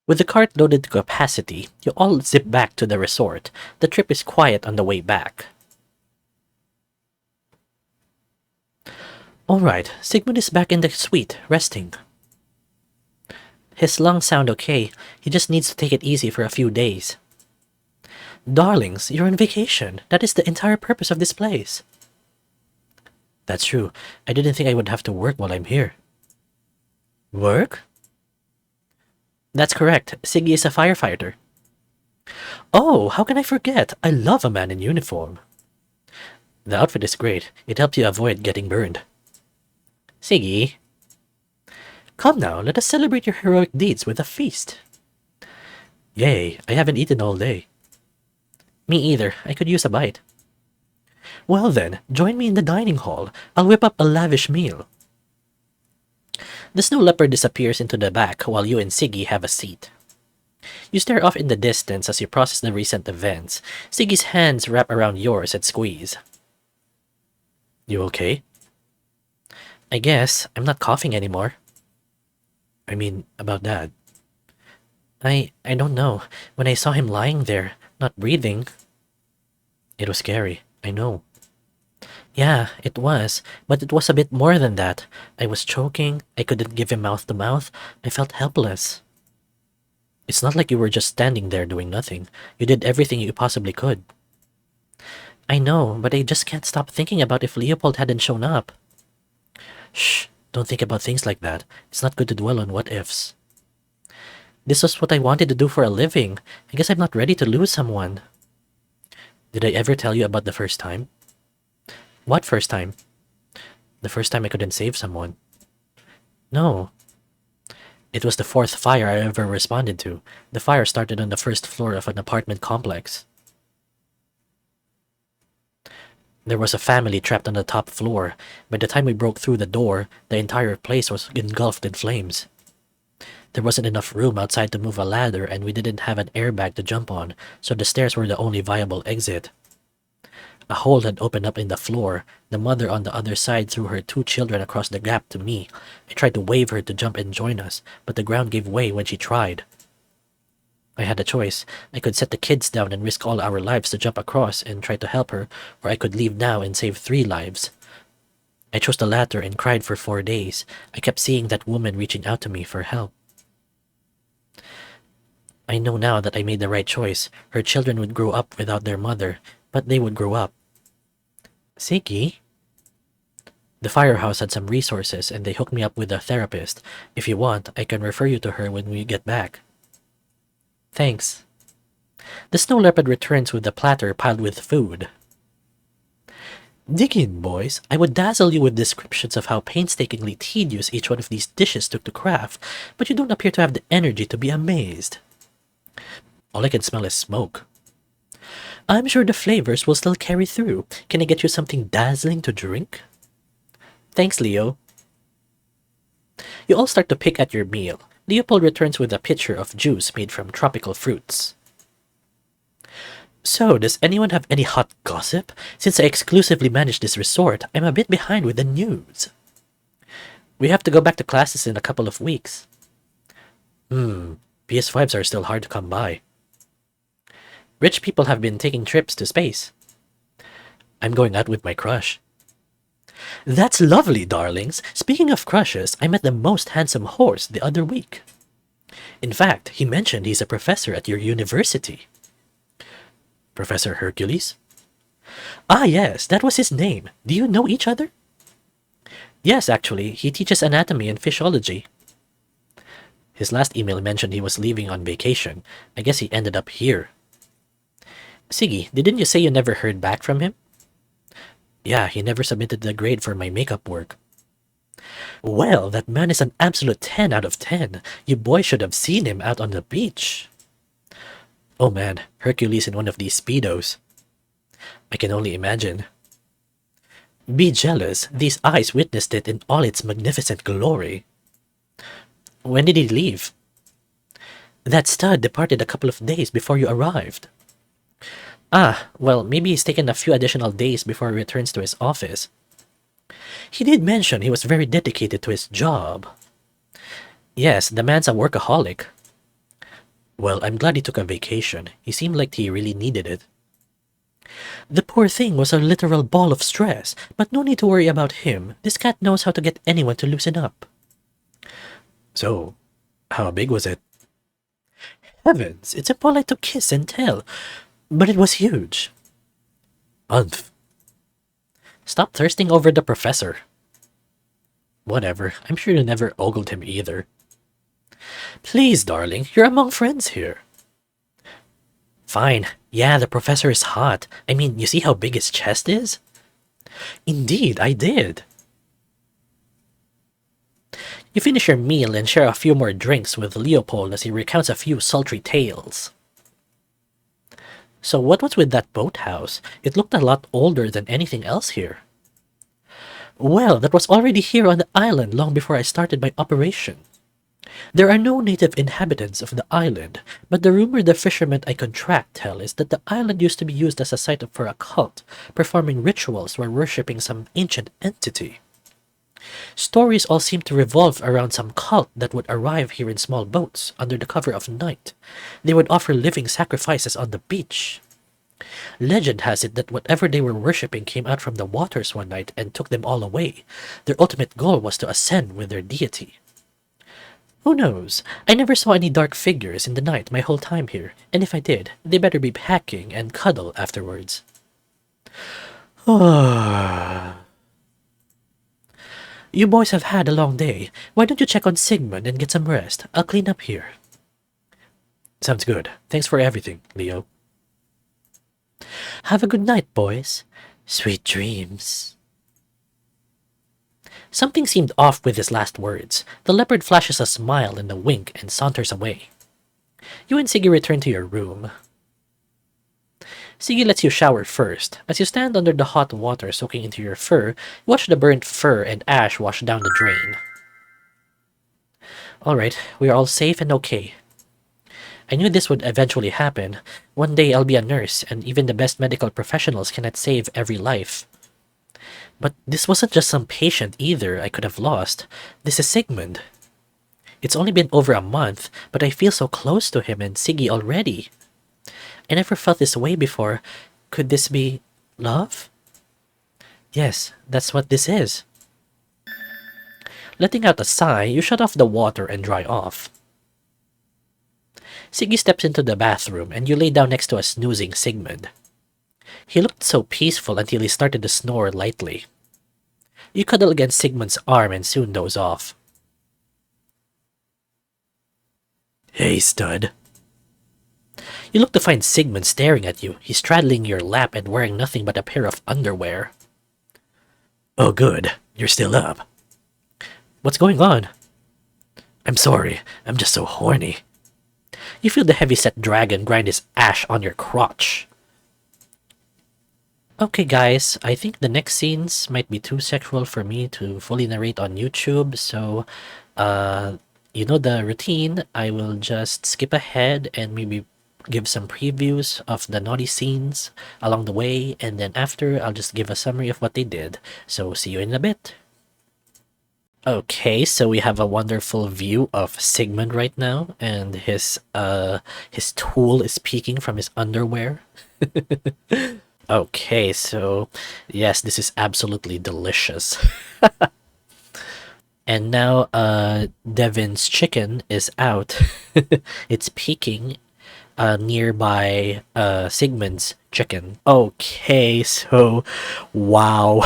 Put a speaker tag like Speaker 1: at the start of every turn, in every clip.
Speaker 1: With the cart loaded to capacity, you all zip back to the resort. The trip is quiet on the way back. Alright, Sigmund is back in the suite, resting. His lungs sound okay, he just needs to take it easy for a few days. Darlings, you're on vacation. That is the entire purpose of this place. That's true. I didn't think I would have to work while I'm here. Work? That's correct. Siggy is a firefighter. Oh, how can I forget? I love a man in uniform. The outfit is great. It helps you avoid getting burned. Siggy. Come now, let us celebrate your heroic deeds with a feast. Yay, I haven't eaten all day. Me either. I could use a bite. Well then, join me in the dining hall. I'll whip up a lavish meal. The snow leopard disappears into the back while you and Siggy have a seat. You stare off in the distance as you process the recent events. Siggy's hands wrap around yours and squeeze. You okay? I guess. I'm not coughing anymore. I mean, about Dad. I don't know. When I saw him lying there, not breathing. It was scary, I know. Yeah, it was, but it was a bit more than that. I was choking, I couldn't give him mouth to mouth, I felt helpless. It's not like you were just standing there doing nothing. You did everything you possibly could. I know, but I just can't stop thinking about if Leopold hadn't shown up. Shh, don't think about things like that. It's not good to dwell on what-ifs. This was what I wanted to do for a living. I guess I'm not ready to lose someone. Did I ever tell you about the first time? What first time? The first time I couldn't save someone. No. It was the fourth fire I ever responded to. The fire started on the first floor of an apartment complex. There was a family trapped on the top floor. By the time we broke through the door, the entire place was engulfed in flames. There wasn't enough room outside to move a ladder, and we didn't have an airbag to jump on, so the stairs were the only viable exit. A hole had opened up in the floor. The mother on the other side threw her 2 children across the gap to me. I tried to wave her to jump and join us, but the ground gave way when she tried. I had a choice. I could set the kids down and risk all our lives to jump across and try to help her, or I could leave now and save 3 lives. I chose the latter and cried for 4 days. I kept seeing that woman reaching out to me for help. I know now that I made the right choice. Her children would grow up without their mother, but they would grow up. Siggy? The firehouse had some resources and they hooked me up with a therapist. If you want, I can refer you to her when we get back. Thanks. The snow leopard returns with a platter piled with food. Dig in, boys. I would dazzle you with descriptions of how painstakingly tedious each one of these dishes took to craft, but you don't appear to have the energy to be amazed. All I can smell is smoke. I'm sure the flavors will still carry through. Can I get you something dazzling to drink? Thanks, Leo. You all start to pick at your meal. Leopold returns with a pitcher of juice made from tropical fruits. So, does anyone have any hot gossip? Since I exclusively manage this resort, I'm a bit behind with the news. We have to go back to classes in a couple of weeks. PS5s are still hard to come by. Rich people have been taking trips to space. I'm going out with my crush. That's lovely, darlings. Speaking of crushes, I met the most handsome horse the other week. In fact, he mentioned he's a professor at your university. Professor Hercules? Ah, yes, that was his name. Do you know each other? Yes, actually, he teaches anatomy and physiology. His last email mentioned he was leaving on vacation. I guess he ended up here. Siggy, didn't you say you never heard back from him? Yeah, he never submitted the grade for my makeup work. Well, that man is an absolute 10 out of 10. You boys should have seen him out on the beach. Oh man, Hercules in one of these speedos. I can only imagine. Be jealous, these eyes witnessed it in all its magnificent glory. When did he leave? That stud departed a couple of days before you arrived. Ah, well, maybe he's taken a few additional days before he returns to his office. He did mention he was very dedicated to his job. Yes, the man's a workaholic. Well, I'm glad he took a vacation. He seemed like he really needed it. The poor thing was a literal ball of stress, but no need to worry about him. This cat knows how to get anyone to loosen up. So, how big was it? Heavens, it's impolite to kiss and tell, but it was huge. Umph. Stop thirsting over the professor. Whatever, I'm sure you never ogled him either. Please, darling, you're among friends here. Fine. Yeah, the professor is hot. I mean, you see how big his chest is? Indeed, I did. You finish your meal and share a few more drinks with Leopold as he recounts a few sultry tales. So what was with that boathouse? It looked a lot older than anything else here. Well, that was already here on the island long before I started my operation. There are no native inhabitants of the island, but the rumor the fishermen I contract tell is that the island used to be used as a site for a cult, performing rituals while worshipping some ancient entity. Stories all seem to revolve around some cult that would arrive here in small boats under the cover of night. They would offer living sacrifices on the beach. Legend has it that whatever they were worshipping came out from the waters one night and took them all away. Their ultimate goal was to ascend with their deity. Who knows? I never saw any dark figures in the night my whole time here, and if I did, they better be packing and cuddle afterwards. You boys have had a long day. Why don't you check on Sigmund and get some rest? I'll clean up here. Sounds good. Thanks for everything, Leo. Have a good night, boys. Sweet dreams. Something seemed off with his last words. The leopard flashes a smile and a wink and saunters away. You and Siggy return to your room. Siggy lets you shower first. As you stand under the hot water soaking into your fur, you watch the burnt fur and ash wash down the drain. Alright, we are all safe and okay. I knew this would eventually happen. One day I'll be a nurse, and even the best medical professionals cannot save every life. But this wasn't just some patient either I could have lost. This is Sigmund. It's only been over a month, but I feel so close to him and Siggy already. I never felt this way before. Could this be love? Yes, that's what this is. Letting out a sigh, you shut off the water and dry off. Siggy steps into the bathroom and you lay down next to a snoozing Sigmund. He looked so peaceful until he started to snore lightly. You cuddle against Sigmund's arm and soon doze off. Hey, stud. You look to find Sigmund staring at you. He's straddling your lap and wearing nothing but a pair of underwear. Oh good, you're still up. What's going on? I'm sorry, I'm just so horny. You feel the heavy-set dragon grind his ash on your crotch. Okay guys, I think the next scenes might be too sexual for me to fully narrate on YouTube, so you know the routine. I will just skip ahead and maybe give some previews of the naughty scenes along the way, and then after I'll just give a summary of what they did. So see you in a bit. Okay, so we have a wonderful view of Sigmund right now, and his tool is peeking from his underwear. Okay, so yes, this is absolutely delicious. And now Devin's chicken is out. It's peeking nearby Sigmund's chicken. Okay, so wow.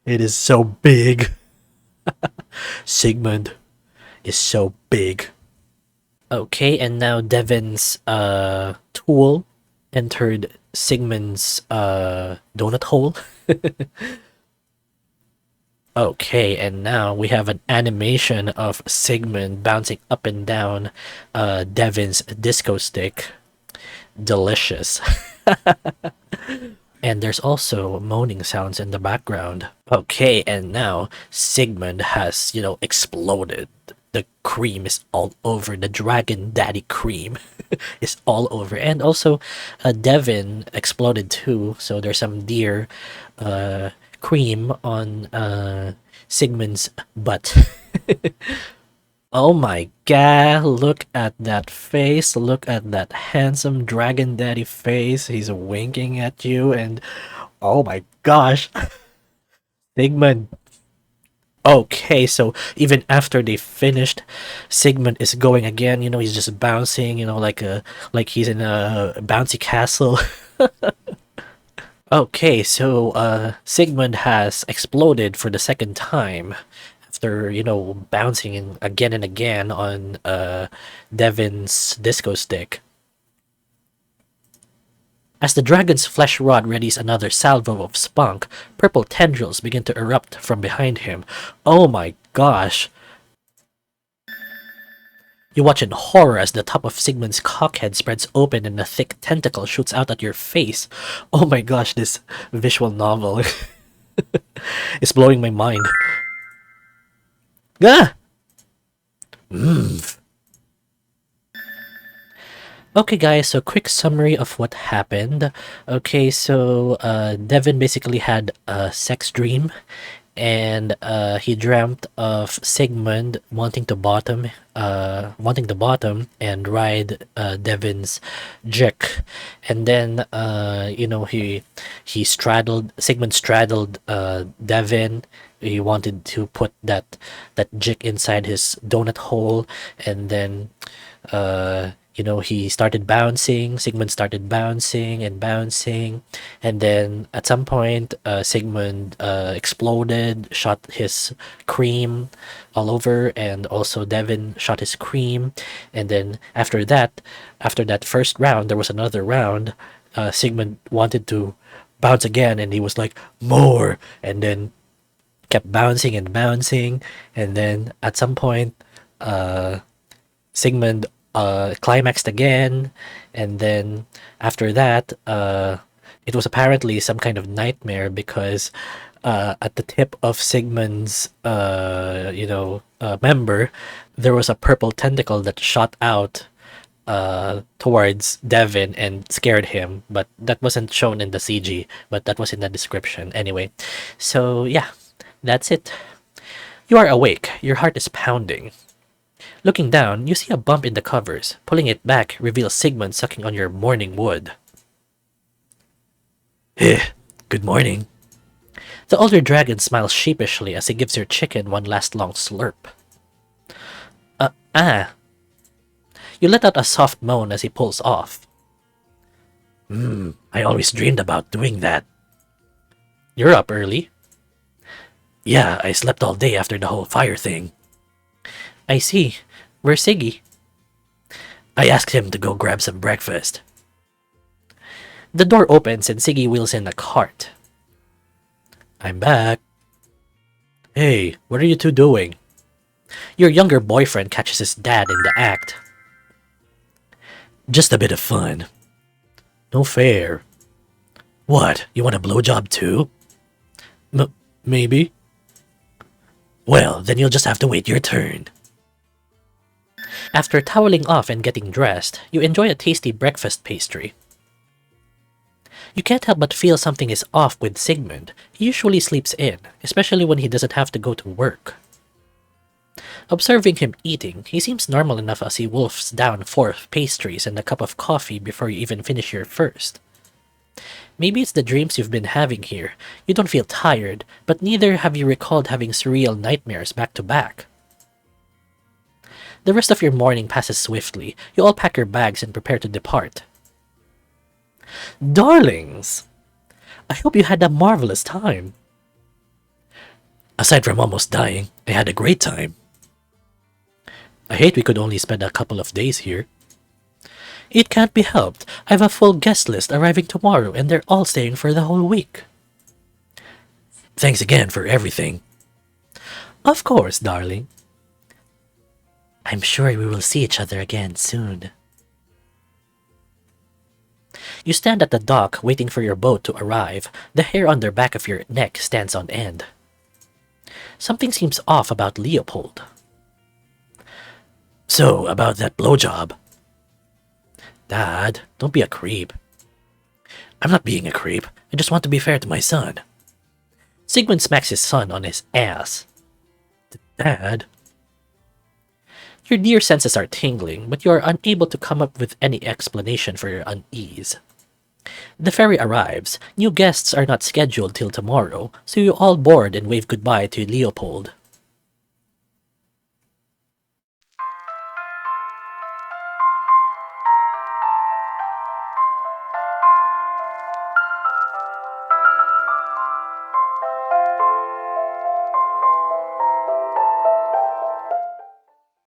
Speaker 1: It is so big. Sigmund is so big. Okay, and now Devin's tool entered Sigmund's donut hole. Okay, and now we have an animation of Sigmund bouncing up and down Devin's disco stick. Delicious. And there's also moaning sounds in the background. Okay, and now Sigmund has, exploded. The cream is all over. The dragon daddy cream is all over. And also, Devin exploded too. So there's some deer cream on Sigmund's butt. Oh my god, look at that face. Look at that handsome dragon daddy face. He's winking at you, and oh my gosh, Sigmund. Okay, so even after they finished, Sigmund is going again. He's just bouncing. Like he's in a bouncy castle. Okay, so Sigmund has exploded for the second time after bouncing again and again on Devin's disco stick. As the dragon's flesh rod readies another salvo of spunk, purple tendrils begin to erupt from behind him. Oh my gosh! You watch in horror as the top of Sigmund's cockhead spreads open and a thick tentacle shoots out at your face. Oh my gosh, this visual novel is blowing my mind. Ah! Okay, guys, so quick summary of what happened. Okay, so Devin basically had a sex dream, and he dreamt of Sigmund wanting to bottom and ride Devin's jick, and then Sigmund straddled Devin. He wanted to put that jick inside his donut hole, and then he started bouncing. Sigmund started bouncing and bouncing, and then at some point, Sigmund exploded, shot his cream all over, and also Devin shot his cream. And then after that first round, there was another round. Sigmund wanted to bounce again, and he was like, more, and then kept bouncing and bouncing, and then at some point, Sigmund climaxed again, and then after that, it was apparently some kind of nightmare because at the tip of Sigmund's member, there was a purple tentacle that shot out towards Devin and scared him, but that wasn't shown in the CG, but that was in the description anyway. So yeah, that's it. You are awake. Your heart is pounding. Looking down, you see a bump in the covers. Pulling it back reveals Sigmund sucking on your morning wood. Good morning. The older dragon smiles sheepishly as he gives your chicken one last long slurp. You let out a soft moan as he pulls off. I always dreamed about doing that. You're up early. Yeah, I slept all day after the whole fire thing. I see. Where's Siggy? I asked him to go grab some breakfast. The door opens and Siggy wheels in a cart. I'm back. Hey, what are you two doing? Your younger boyfriend catches his dad in the act. Just a bit of fun. No fair. What, you want a blowjob too? Maybe. Well, then you'll just have to wait your turn. After toweling off and getting dressed, you enjoy a tasty breakfast pastry. You can't help but feel something is off with Sigmund. He usually sleeps in, especially when he doesn't have to go to work. Observing him eating, he seems normal enough as he wolfs down 4 pastries and a cup of coffee before you even finish your first. Maybe it's the dreams you've been having here. You don't feel tired, but neither have you recalled having surreal nightmares back to back. The rest of your morning passes swiftly. You all pack your bags and prepare to depart. Darlings! I hope you had a marvelous time. Aside from almost dying, I had a great time. I hate we could only spend a couple of days here. It can't be helped. I have a full guest list arriving tomorrow and they're all staying for the whole week. Thanks again for everything. Of course, darling. I'm sure we will see each other again soon. You stand at the dock waiting for your boat to arrive. The hair on the back of your neck stands on end. Something seems off about Leopold. So, about that blowjob. Dad, don't be a creep. I'm not being a creep. I just want to be fair to my son. Sigmund smacks his son on his ass. Dad? Your dear senses are tingling, but you are unable to come up with any explanation for your unease. The ferry arrives. New guests are not scheduled till tomorrow, so you all board and wave goodbye to Leopold.